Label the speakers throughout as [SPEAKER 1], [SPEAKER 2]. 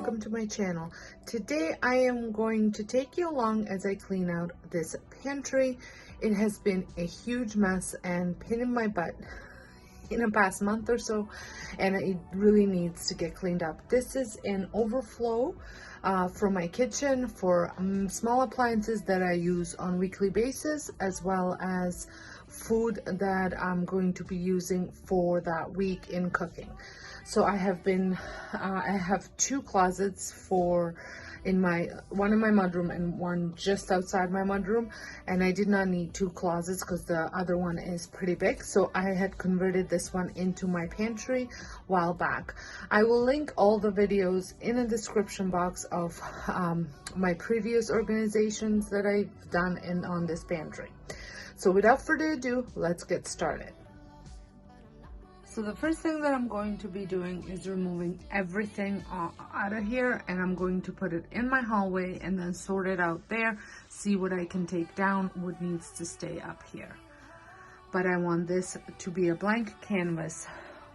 [SPEAKER 1] welcome to my channel. Today I am going to take you along as I clean out this pantry. It has been a huge mess and pain in my butt in the past month or so, and it really needs to get cleaned up. This is an overflow for my kitchen for small appliances that I use on weekly basis, as well as food that I'm going to be using for that week in cooking. So I have two closets one in my mudroom and one just outside my mudroom, and I did not need two closets because the other one is pretty big, so I had converted this one into my pantry a while back. I will link all the videos in the description box of my previous organizations that I've done on this pantry. So without further ado, let's get started. So the first thing that I'm going to be doing is removing everything out of here, and I'm going to put it in my hallway and then sort it out there, see what I can take down, what needs to stay up here. But I want this to be a blank canvas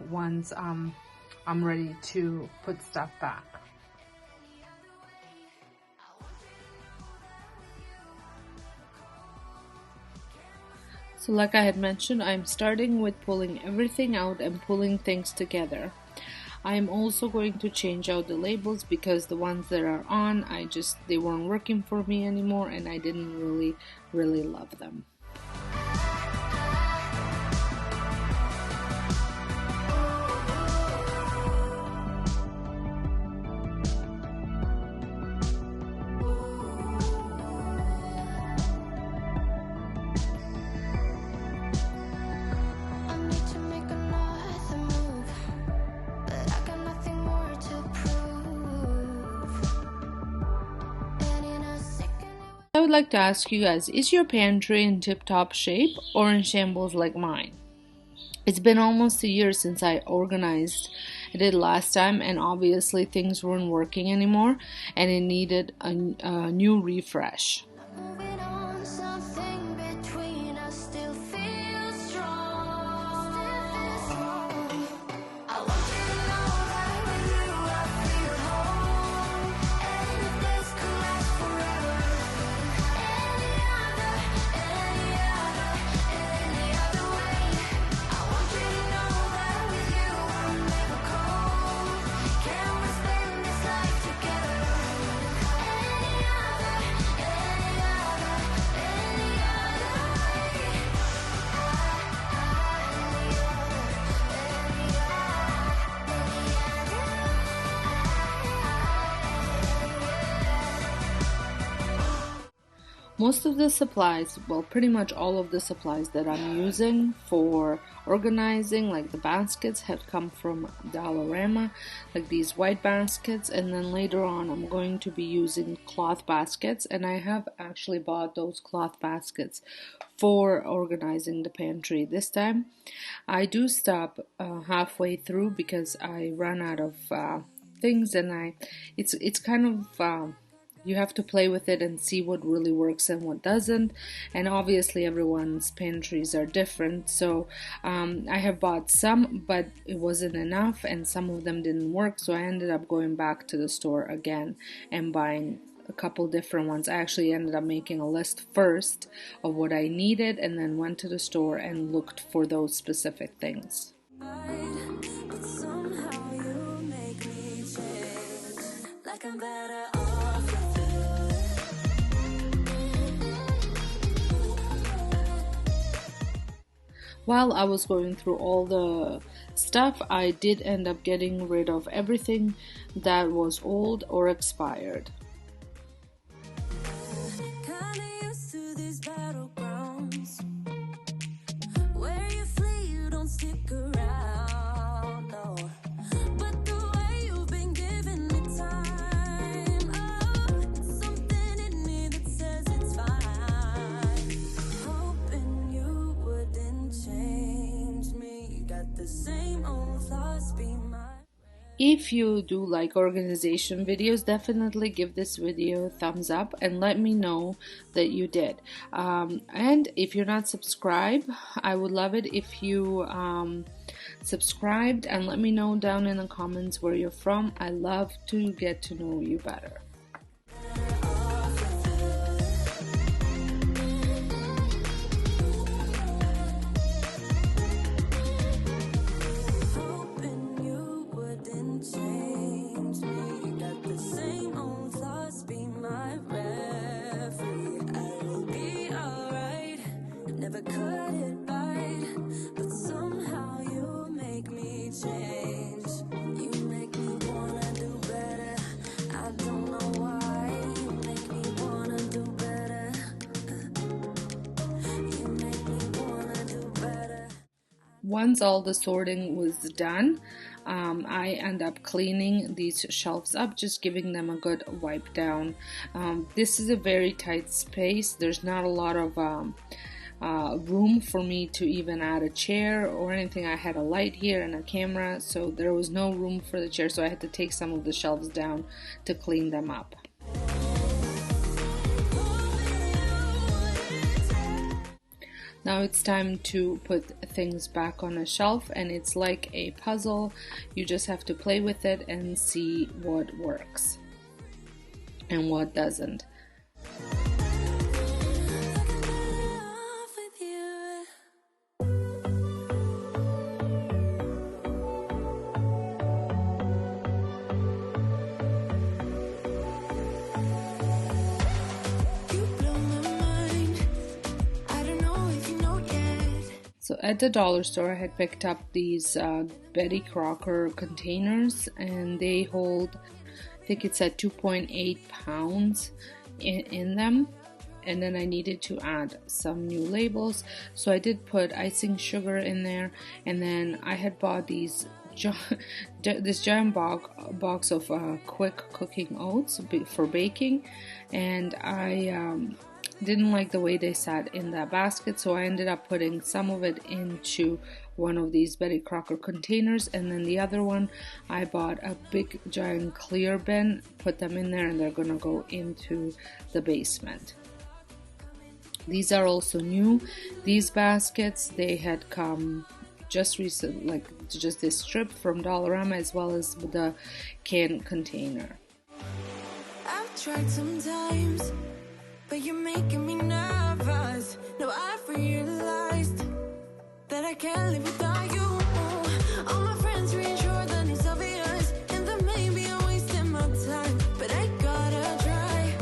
[SPEAKER 1] once I'm ready to put stuff back. So like I had mentioned, I'm starting with pulling everything out and pulling things together. I am also going to change out the labels because the ones that are on, they weren't working for me anymore, and I didn't really love them. I would like to ask you guys, is your pantry in tip-top shape or in shambles like mine? It's been almost a year since I organized it last time, and obviously things weren't working anymore and it needed a new refresh. Most of the supplies, well, pretty much all of the supplies that I'm using for organizing, like the baskets, have come from Dollarama, like these white baskets, and then later on I'm going to be using cloth baskets, and I have actually bought those cloth baskets for organizing the pantry. This time I do stop halfway through because I run out of things, and it's kind of you have to play with it and see what really works and what doesn't, and obviously everyone's pantries are different, so I have bought some, but it wasn't enough and some of them didn't work, so I ended up going back to the store again and buying a couple different ones. I actually ended up making a list first of what I needed and then went to the store and looked for those specific things. While I was going through all the stuff, I did end up getting rid of everything that was old or expired. If you do like organization videos, definitely give this video a thumbs up and let me know that you did. And if you're not subscribed, I would love it if you subscribed, and let me know down in the comments where you're from. I love to get to know you better. Once all the sorting was done, I end up cleaning these shelves up, just giving them a good wipe down. This is a very tight space. There's not a lot of room for me to even add a chair or anything. I had a light here and a camera, so there was no room for the chair, so I had to take some of the shelves down to clean them up. Now it's time to put things back on a shelf, and it's like a puzzle. You just have to play with it and see what works and what doesn't. So at the dollar store, I had picked up these Betty Crocker containers, and they hold, I think it's at 2.8 pounds in them. And then I needed to add some new labels, so I did put icing sugar in there. And then I had bought this giant box of quick cooking oats for baking, and I didn't like the way they sat in that basket, so I ended up putting some of it into one of these Betty Crocker containers, and then the other one I bought a big giant clear bin, put them in there, and they're gonna go into the basement. These are also new. These baskets, they had come just recent, like just this strip from Dollarama, as well as the can container.
[SPEAKER 2] I've tried sometimes, but you're making me nervous. No, I've realized that I can't live without you. All my friends reassure that it's obvious, and that maybe I'm wasting my time, but I gotta try.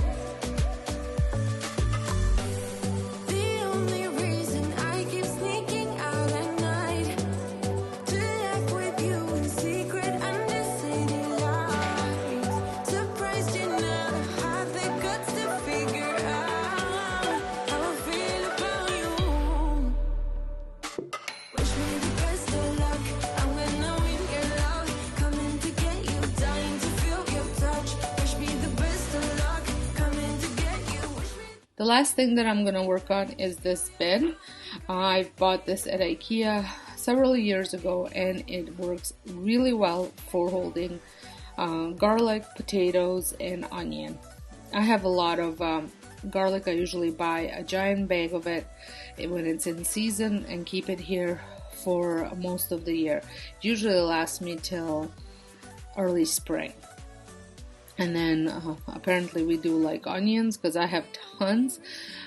[SPEAKER 2] The only reason I keep sneaking out at night to laugh with you in secret under city lights. Surprised you never had the guts to figure out how I feel about you. Wish me the best of luck. I'm gonna win your love. Coming to get you, dying to feel your touch. Wish me the best of luck. Coming to get you.
[SPEAKER 1] The last thing that I'm gonna work on is this bin. I bought this at Ikea several years ago, and it works really well for holding garlic, potatoes, and onion. I have a lot of garlic. I usually buy a giant bag of it when it's in season and keep it here for most of the year. Usually lasts me till early spring. And then apparently we do like onions, because I have tons,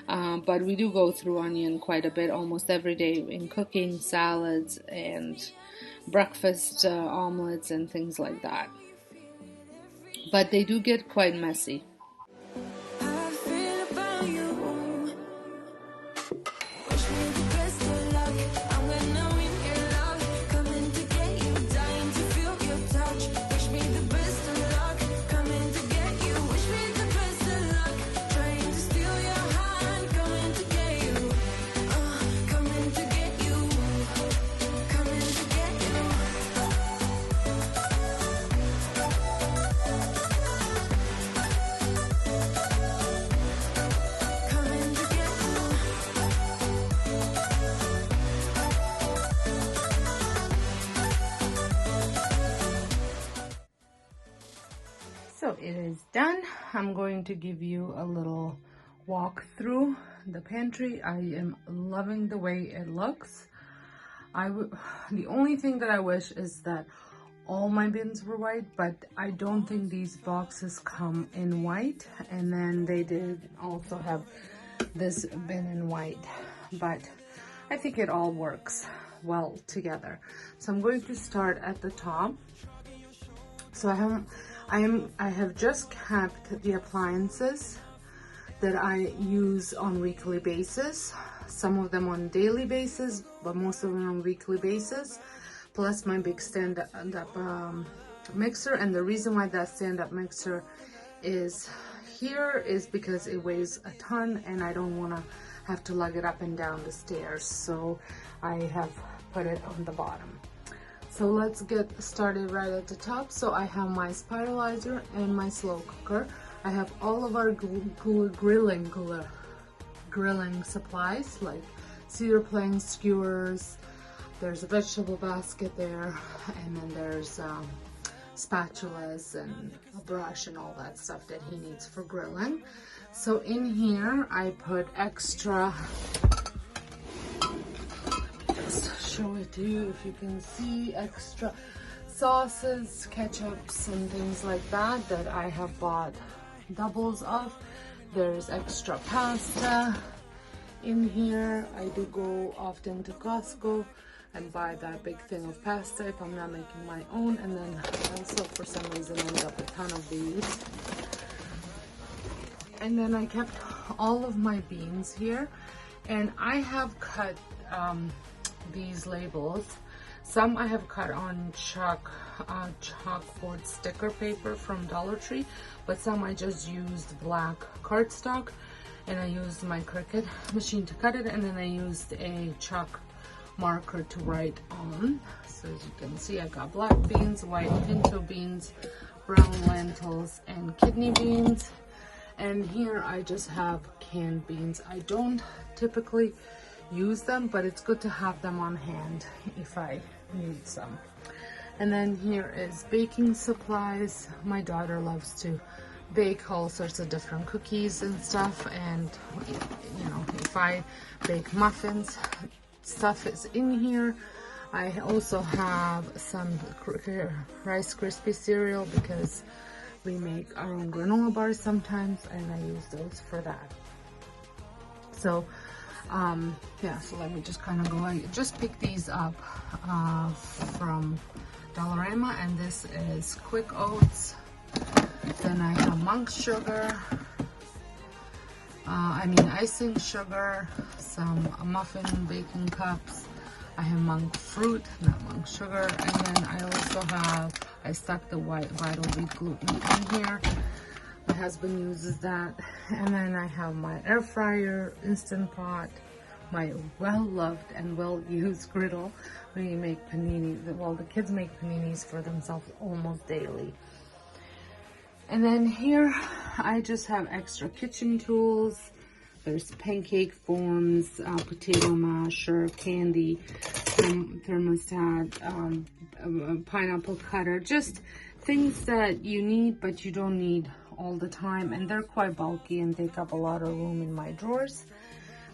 [SPEAKER 1] but we do go through onion quite a bit almost every day in cooking, salads, and breakfast omelets and things like that. But they do get quite messy.
[SPEAKER 2] How I feel about you. Wish me the best of luck. I'm gonna win your love. Coming to get you, dying to feel your touch. Wish me the best of luck. Coming to get you. Wish me the best of luck. Trying to steal your hand. Coming to get you. Coming to get you. Coming to get you. Coming to get you.
[SPEAKER 1] So it is done. I'm going to give you a little walk through the pantry. I am loving the way it looks. The only thing that I wish is that all my bins were white, but I don't think these boxes come in white. And then they did also have this bin in white, but I think it all works well together. So I'm going to start at the top. So I have just kept the appliances that I use on weekly basis, some of them on daily basis, but most of them on weekly basis, plus my big stand-up mixer. And the reason why that stand-up mixer is here is because it weighs a ton and I don't want to have to lug it up and down the stairs, so I have put it on the bottom. So let's get started right at the top. So I have my spiralizer and my slow cooker. I have all of our grilling supplies like cedar planks, skewers. There's a vegetable basket there, and then there's spatulas and a brush and all that stuff that he needs for grilling. So in here I put extra, just show it to you if you can see, extra sauces, ketchups and things like that that I have bought doubles of. There's extra pasta in here. I do go often to Costco and buy that big thing of pasta if I'm not making my own, and then also for some reason end up a ton of these. And then I kept all of my beans here, and I have cut these labels. Some I have cut on chalkboard sticker paper from Dollar Tree, but some I just used black cardstock, and I used my Cricut machine to cut it, and then I used a chalk marker to write on. So as you can see, I got black beans, white pinto beans, brown lentils, and kidney beans. And here I just have canned beans. I don't typically use them, but it's good to have them on hand if I need some. And then here is baking supplies. My daughter loves to bake all sorts of different cookies and stuff, and you know, if I bake muffins, stuff is in here. I also have some Rice Krispie cereal because we make our own granola bars sometimes, and I use those for that. So yeah, so let me just kind of go. I just picked these up from Dollarama, and this is quick oats. Then I have monk sugar, icing sugar, some muffin baking cups. I have monk fruit, not monk sugar, and then I also have, I stuck the white vital wheat gluten in here. My husband uses that. And then I have my air fryer, Instant Pot, my well-loved and well-used griddle. We make panini, well, the kids make paninis for themselves almost daily. And then here I just have extra kitchen tools. There's pancake forms, potato masher, candy, thermostat, pineapple cutter, just things that you need but you don't need all the time, and they're quite bulky and take up a lot of room in my drawers.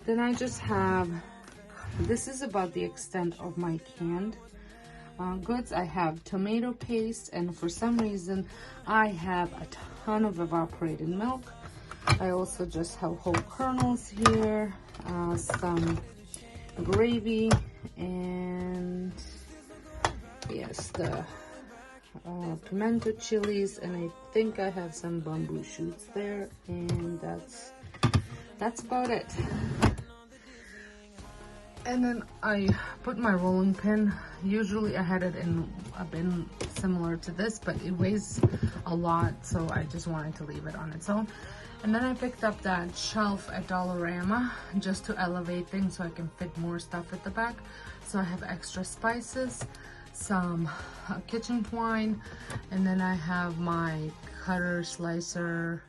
[SPEAKER 1] Then I just have, this is about the extent of my canned goods. I have tomato paste, and for some reason I have a ton of evaporated milk. I also just have whole kernels here, some gravy, and yes, the pimento chilies, and I think I have some bamboo shoots there, and that's about it. And then I put my rolling pin. Usually I had it in a bin similar to this, but it weighs a lot, so I just wanted to leave it on its own. And then I picked up that shelf at Dollarama just to elevate things so I can fit more stuff at the back. So I have extra spices, some kitchen twine, and then I have my cutter, slicer,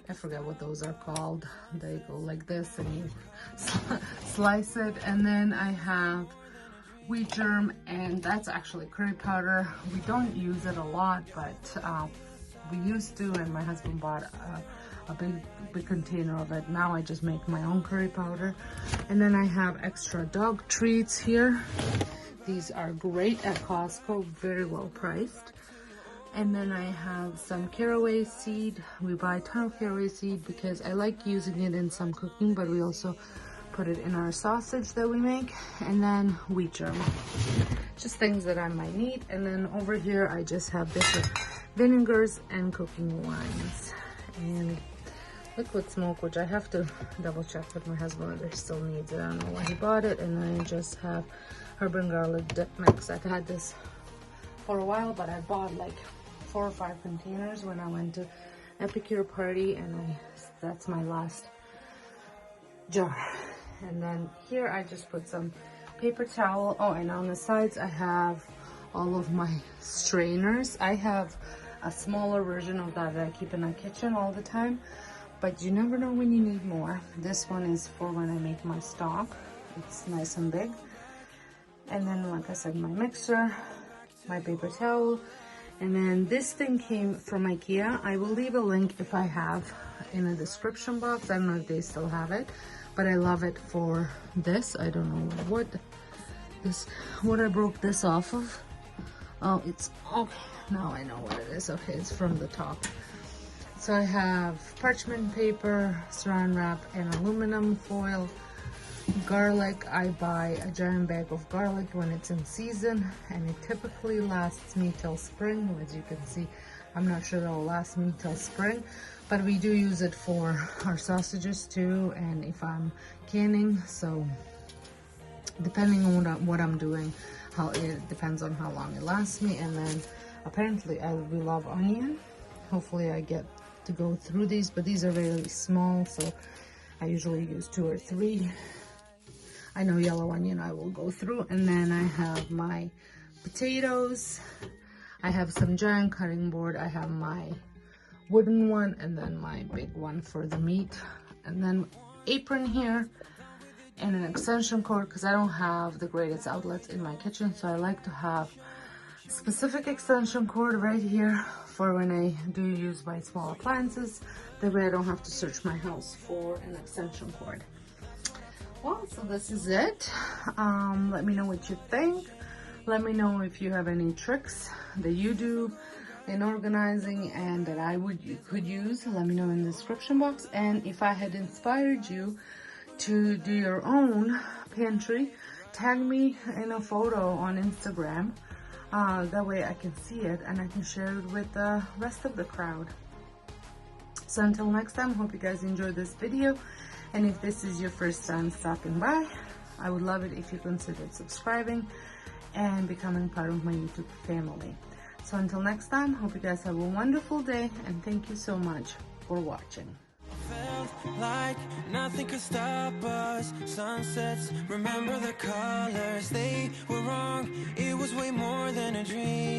[SPEAKER 1] I forget what those are called. They go like this and you slice it. And then I have wheat germ, and that's actually curry powder. We don't use it a lot, but we used to, and my husband bought a big container of it. Now I just make my own curry powder. And then I have extra dog treats here. These are great at Costco, very well priced. And then I have some caraway seed. We buy a ton of caraway seed because I like using it in some cooking, but we also put it in our sausage that we make. And then wheat germ, just things that I might need. And then over here I just have different vinegars and cooking wines and liquid smoke, which I have to double check with my husband whether he still needs it. I don't know why he bought it. And then I just have herb and garlic dip mix. I've had this for a while, but I bought like 4 or 5 containers when I went to Epicure party, and that's my last jar. And then here I just put some paper towel. Oh, and on the sides I have all of my strainers. I have a smaller version of that I keep in the kitchen all the time, but you never know when you need more. This one is for when I make my stock. It's nice and big. And then, like I said, my mixer, my paper towel. And then this thing came from Ikea. I will leave a link if I have in the description box. I don't know if they still have it, but I love it for this. I don't know what I broke this off of. Oh, it's okay. Now I know what it is. Okay, it's from the top. So I have parchment paper, saran wrap, and aluminum foil. Garlic, I buy a giant bag of garlic when it's in season, and it typically lasts me till spring. As you can see, I'm not sure it'll last me till spring, but we do use it for our sausages too, and if I'm canning. So depending on what I'm doing, it depends on how long it lasts me. And then apparently we love onion. Hopefully I get to go through these, but these are really small, so I usually use 2 or 3. I know yellow onion I will go through. And then I have my potatoes. I have some giant cutting board. I have my wooden one, and then my big one for the meat. And then apron here, and an extension cord, because I don't have the greatest outlets in my kitchen, so I like to have specific extension cord right here for when I do use my small appliances. That way I don't have to search my house for an extension cord. Well, so this is it. Let me know what you think. Let me know if you have any tricks that you do in organizing and that you could use. Let me know in the description box. And if I had inspired you to do your own pantry, tag me in a photo on Instagram. That way I can see it and I can share it with the rest of the crowd. So until next time, hope you guys enjoyed this video. And if this is your first time stopping by, I would love it if you considered subscribing and becoming part of my YouTube family. So until next time, hope you guys have a wonderful day, and thank you so much for watching.
[SPEAKER 2] Felt like nothing could stop us. Sunsets, remember the colors. They were wrong, it was way more than a dream.